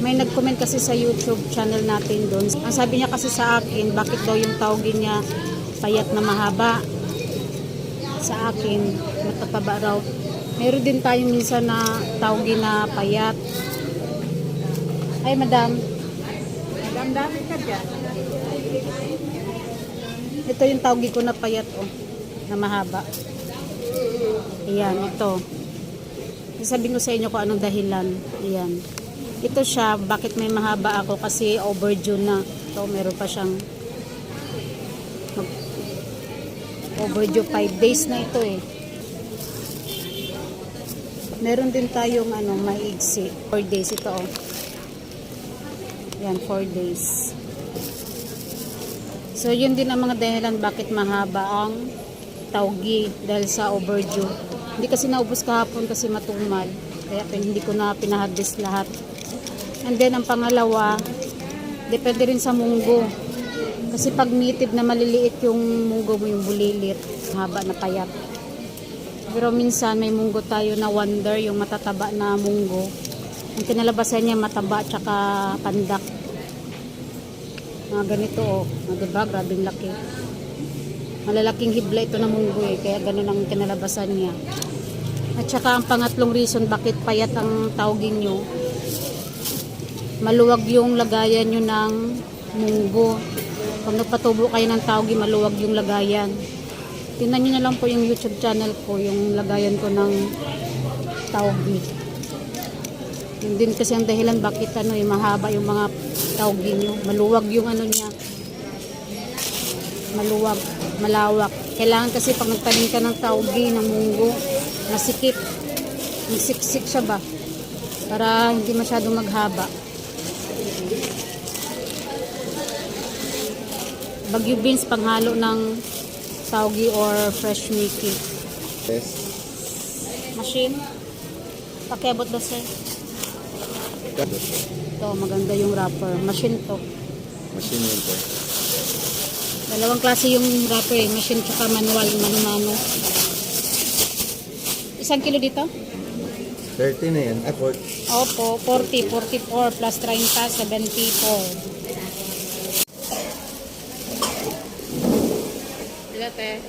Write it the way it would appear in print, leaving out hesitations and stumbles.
May nag-comment kasi sa YouTube channel natin doon. Ang sabi niya kasi sa akin, bakit daw yung tawgi niya payat na mahaba? Sa akin, matataba raw. Meron din tayo minsan na tawgi na payat. Ay, madam. Madam, dami ka dyan. Ito yung tawgi ko na payat, oh. Na mahaba. Ayan, ito. Sabihin ko sa inyo kung anong dahilan. Ayan. Ito siya, bakit may mahaba ako? Kasi overdue na. Ito, meron pa siyang overdue 5 days na ito eh. Meron din tayong maigsi. 4 days ito oh. Yan, 4 days. So, yun din ang mga dahilan bakit mahaba ang tawgi dahil sa overdue. Hindi kasi naubos kahapon kasi matumal. Kaya hindi ko na pinahagis lahat. And then, ang pangalawa, depende rin sa munggo. Kasi pag native na maliliit yung munggo mo, yung bulilit, haba na payat. Pero minsan, may munggo tayo na wonder, yung matataba na munggo. Ang kinalabasan niya, mataba, tsaka pandak. Mga ganito, oh. Diba? Grabing laki. Malalaking hibla ito na munggo, eh. Kaya ganun ang kinalabasan niya. At saka, ang pangatlong reason, bakit payat ang tawagin nyo, maluwag yung lagayan nyo ng munggo. Pag nagpatubo kayo ng tawgi, maluwag yung lagayan. Tingnan nyo na lang po yung YouTube channel ko, yung lagayan ko ng tawgi. Yun din kasi ang dahilan bakit mahaba yung mga tawgi nyo. Maluwag yung niya. Maluwag, malawak. Kailangan kasi pag nagtanim ka ng tawgi, ng munggo, masikip. Masiksik siya ba? Para hindi masyadong maghaba. Bagyo beans panghalo ng tawgi or fresh Mickey. Yes. Machine. Pakiabot ba sir? Ito, maganda yung wrapper. Machine to. Machine yun po. Dalawang klase yung wrapper eh. Machine tsaka manual, mano-mano. Isang kilo dito? 30 na yan. 40. Opo, 40, 44 plus 30, 74. Ilate.